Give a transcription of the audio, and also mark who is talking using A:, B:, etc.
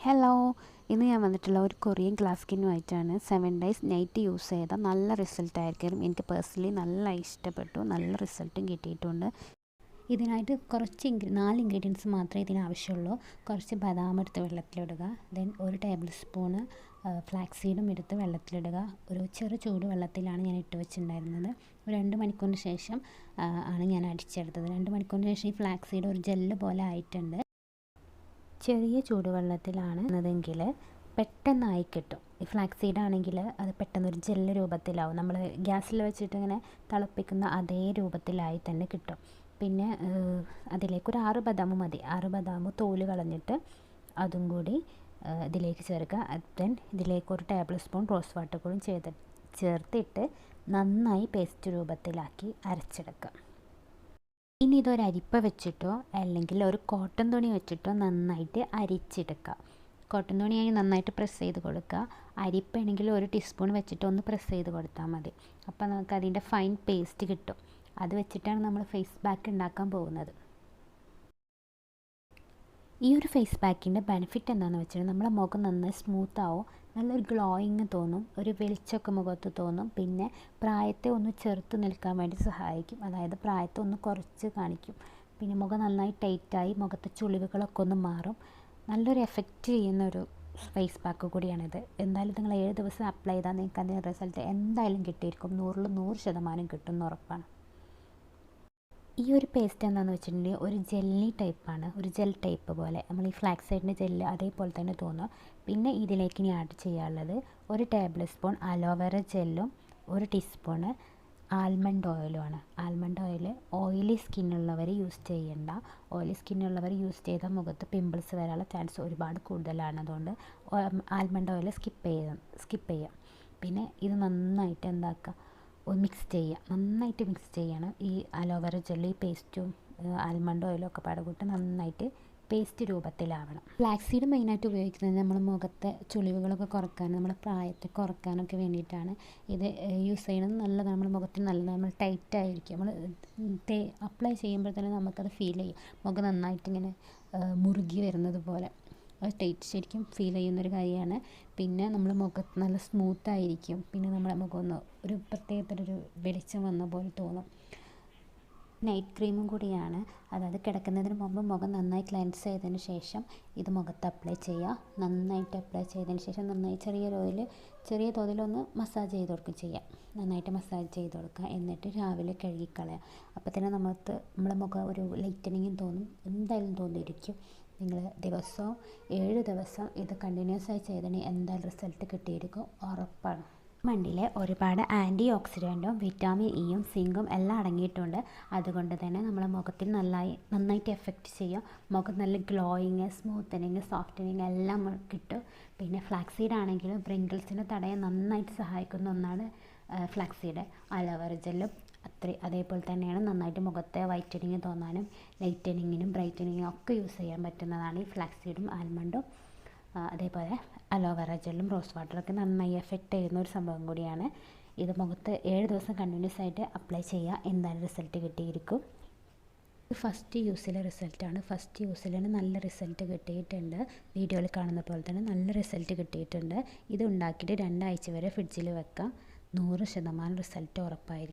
A: Hello, ഇന്ന് ഞാൻ വന്നിട്ടുള്ള ഒരു കൊറിയൻ ഗ്ലാസ് സ്കിന്നുമായിട്ടാണ്. 7 ഡേയ്സ് നൈറ്റ് യൂസ് ചെയ്താൽ നല്ല റിസൾട്ടായിരിക്കും. എനിക്ക് പേഴ്സണലി നല്ല ഇഷ്ടപ്പെട്ടു, നല്ല റിസൾട്ടും കിട്ടിയിട്ടുണ്ട്. ഇതിനായിട്ട് കുറച്ച് 4 ഇൻഗ്രീഡിയൻസ് മാത്രമേ ഇതിന് ആവശ്യമുള്ളൂ. കുറച്ച് ബദാം എടുത്ത് വെള്ളത്തിലിടുക, ദെൻ 1 ടേബിൾ സ്പൂണ് ഫ്ലാക്സ് സീഡും എടുത്ത് വെള്ളത്തിലിടുക. ഒരു ചെറു ചൂട് വെള്ളത്തിലാണ് ഞാൻ ഇട്ട് വെച്ചിട്ടുണ്ടായിരുന്നത്. ഒരു 2 മണിക്കൂറിന് ശേഷം ആണ് ഞാൻ അടിച്ചെടുത്തത്. 2 മണിക്കൂറിന് ശേഷം ഈ ഫ്ലാക്സ് സീഡ് ഒരു ജെല്ല് പോലെ ആയിട്ടുണ്ട്. ചെറിയ ചൂടുവെള്ളത്തിലാണ് എന്നതെങ്കിൽ പെട്ടെന്നായി കിട്ടും. ഈ ഫ്ലാക്സ് സീഡ് ആണെങ്കിൽ അത് പെട്ടെന്നൊരു ജെല്ല് രൂപത്തിലാവും. നമ്മൾ ഗ്യാസിൽ വെച്ചിട്ട് ഇങ്ങനെ തിളപ്പിക്കുന്ന അതേ രൂപത്തിലായി തന്നെ കിട്ടും. പിന്നെ അതിലേക്കൊരു 6 ബദാം മതി. 6 ബദാം തോല് കളഞ്ഞിട്ട് അതും കൂടി ഇതിലേക്ക് ചേർക്കുക. ദെൻ ഇതിലേക്ക് 1 ടേബിൾ സ്പൂൺ റോസ് വാട്ടർ കൂടി ചേർത്തിട്ട് നന്നായി പേസ്റ്റ് രൂപത്തിലാക്കി അരച്ചെടുക്കുക. ഇനി ഇതൊരു അരിപ്പ വെച്ചിട്ടോ അല്ലെങ്കിൽ ഒരു കോട്ടൺ തുണി വെച്ചിട്ടോ നന്നായിട്ട് അരിച്ചെടുക്കുക. കോട്ടൺ തുണിയായി നന്നായിട്ട് പ്രസ് ചെയ്ത് കൊടുക്കുക. അരിപ്പാണെങ്കിൽ 1 ടീസ്പൂൺ വെച്ചിട്ട് ഒന്ന് പ്രസ് ചെയ്ത് കൊടുത്താൽ മതി. അപ്പോൾ നമുക്ക് അതിൻ്റെ ഫൈൻ പേസ്റ്റ് കിട്ടും. അത് വെച്ചിട്ടാണ് നമ്മൾ ഫേസ് പാക്ക് ഉണ്ടാക്കാൻ പോകുന്നത്. ഈ ഒരു ഫേസ് പാക്കിൻ്റെ ബെനിഫിറ്റ് എന്താണെന്ന് വെച്ചാൽ നമ്മുടെ മുഖം നന്നായി സ്മൂത്ത് ആവും, നല്ലൊരു ഗ്ലോയിങ് തോന്നും, ഒരു വെളിച്ചമൊക്കെ മുഖത്ത് തോന്നും. പിന്നെ പ്രായത്തെ ഒന്ന് ചെറുത്ത് നിൽക്കാൻ വേണ്ടി സഹായിക്കും, അതായത് പ്രായത്തെ ഒന്ന് കുറച്ച് കാണിക്കും. പിന്നെ മുഖം നന്നായി ടൈറ്റായി മുഖത്തെ ചുളിവുകളൊക്കെ ഒന്ന് മാറും. നല്ലൊരു എഫക്റ്റ് ചെയ്യുന്നൊരു ഫേസ് പാക്ക് കൂടിയാണിത്. എന്തായാലും നിങ്ങൾ 7 ദിവസം അപ്ലൈ ചെയ്താൽ നിങ്ങൾക്ക് അതിൻ്റെ റിസൾട്ട് എന്തായാലും കിട്ടിയിരിക്കും. 100ൽ 100% കിട്ടും എന്ന് ഉറപ്പാണ്. ഈ ഒരു പേസ്റ്റ് എന്താണെന്ന് വെച്ചിട്ടുണ്ടെങ്കിൽ ഒരു ജെല്ലി ടൈപ്പാണ്, ഒരു ജെൽ ടൈപ്പ് പോലെ. നമ്മൾ ഈ ഫ്ലാക്സ് സീഡിൻ്റെ ജെല്ല് അതേപോലെ തന്നെ തോന്നും. പിന്നെ ഇതിലേക്ക് ഇനി ആഡ് ചെയ്യാനുള്ളത് 1 ടേബിൾ സ്പൂൺ അലോവേറ ജെല്ലും 1 ടീസ്പൂണ് ആൽമണ്ട് ഓയിലുമാണ്. ആൽമണ്ട് ഓയിലി സ്കിന്നുള്ളവർ യൂസ് ചെയ്യേണ്ട. ഓയിലി സ്കിന്നുള്ളവർ യൂസ് ചെയ്താൽ മുഖത്ത് പിമ്പിൾസ് വരാനുള്ള ചാൻസ് ഒരുപാട് കൂടുതലാണ്. അതുകൊണ്ട് ആൽമണ്ട് ഓയിൽ സ്കിപ്പ് ചെയ്യാം. പിന്നെ ഇത് നന്നായിട്ട് എന്താക്കുക, മിക്സ് ചെയ്യുക. നന്നായിട്ട് മിക്സ് ചെയ്യണം. ഈ അലോവേറ ജെല്ല്, ഈ പേസ്റ്റും ആൽമണ്ട് ഓയിലും ഒക്കെ പാടുകൂട്ട് നന്നായിട്ട് പേസ്റ്റ് രൂപത്തിലാവണം. ഫ്ലാക്സ് സീഡ് മെയിനായിട്ട് ഉപയോഗിക്കുന്നത് നമ്മുടെ മുഖത്തെ ചുളിവുകളൊക്കെ കുറക്കാനും നമ്മുടെ പ്രായത്തെ കുറക്കാനൊക്കെ വേണ്ടിയിട്ടാണ്. ഇത് യൂസ് ചെയ്യുന്നത് നല്ലതാണ്, നമ്മുടെ മുഖത്തിന് നല്ലതാണ്. നമ്മൾ ടൈറ്റായിരിക്കും, നമ്മൾ അപ്ലൈ തന്നെ നമുക്കത് ഫീൽ ചെയ്യും. മുഖം നന്നായിട്ടിങ്ങനെ മുറുകി വരുന്നത് പോലെ ടൈറ്റ് ശരിക്കും ഫീൽ ചെയ്യുന്നൊരു കാര്യമാണ്. പിന്നെ നമ്മുടെ മുഖത്ത് നല്ല സ്മൂത്തായിരിക്കും. പിന്നെ നമ്മുടെ മുഖം ഒന്ന് ഒരു പ്രത്യേകതരൊരു വെളിച്ചം വന്ന പോലെ തോന്നും. നൈറ്റ് ക്രീമും കൂടിയാണ്, അതായത് കിടക്കുന്നതിന് മുമ്പ് മുഖം നന്നായി ക്ലെൻസ് ചെയ്തതിന് ശേഷം ഇത് മുഖത്ത് അപ്ലൈ ചെയ്യുക. നന്നായിട്ട് അപ്ലൈ ചെയ്തതിന് ശേഷം നന്നായി ചെറിയ തോതിലൊന്ന് മസാജ് ചെയ്ത് കൊടുക്കുക ചെയ്യുക. നന്നായിട്ട് മസാജ് ചെയ്ത് കൊടുക്കുക. എന്നിട്ട് രാവിലെ കഴുകിക്കളയുക. അപ്പോൾ തന്നെ നമ്മുടെ മുഖം ഒരു ലൈറ്റനിങ്ങും തോന്നും, എന്തായാലും തോന്നിയിരിക്കും. നിങ്ങൾ ദിവസവും 7 ദിവസം ഇത് കണ്ടിന്യൂസ് ആയി ചെയ്തതിന് എന്തായാലും റിസൾട്ട് കിട്ടിയിരിക്കും, ഉറപ്പാണ്. മണ്ടിയിൽ ഒരുപാട് ആൻറ്റി ഓക്സിഡൻറ്റും വിറ്റാമിൻ ഇയും സിങ്കും എല്ലാം അടങ്ങിയിട്ടുണ്ട്. അതുകൊണ്ട് തന്നെ നമ്മളെ മുഖത്തിൽ നന്നായിട്ട് എഫക്റ്റ് ചെയ്യും. മുഖം നല്ല ഗ്ലോയിങ്, സ്മൂത്തനിങ്, സോഫ്റ്റനിങ് എല്ലാം കിട്ടും. പിന്നെ ഫ്ലാക്സ് സീഡ് ആണെങ്കിലും റിങ്കിൾസിനെ തടയാൻ നന്നായിട്ട് സഹായിക്കുന്ന ഒന്നാണ് ഫ്ലാക്സ് സീഡ്. അലോവേറ ജെല്ലും അതേപോലെ തന്നെയാണ്. നന്നായിട്ട് മുഖത്തെ വൈറ്റനിങ് തോന്നാനും ലൈറ്റനിങ്ങിനും ബ്രൈറ്റനിങ്ങിനും ഒക്കെ യൂസ് ചെയ്യാൻ പറ്റുന്നതാണ് ഈ ഫ്ലാക്സ് സീഡും ആൽമണ്ടും. അതേപോലെ അലോവേറ ജെല്ലും റോസ് വാട്ടറൊക്കെ നന്നായി എഫക്റ്റ് ചെയ്യുന്ന ഒരു സംഭവം കൂടിയാണ്. ഇത് മുഖത്ത് 7 ദിവസം കണ്ടിന്യൂസ് ആയിട്ട് അപ്ലൈ ചെയ്യുക, എന്തായാലും റിസൾട്ട് കിട്ടിയിരിക്കും. ഫസ്റ്റ് യൂസിലെ റിസൾട്ടാണ്. ഫസ്റ്റ് യൂസിലാണ് നല്ല റിസൾട്ട് കിട്ടിയിട്ടുണ്ട്. വീഡിയോയിൽ കാണുന്ന പോലെ തന്നെ നല്ല റിസൾട്ട് കിട്ടിയിട്ടുണ്ട്. ഇത് ഉണ്ടാക്കിയിട്ട് 2 ആഴ്ച വരെ ഫ്രിഡ്ജിൽ വെക്കാം. 100% റിസൾട്ട് ഉറപ്പായിരിക്കും.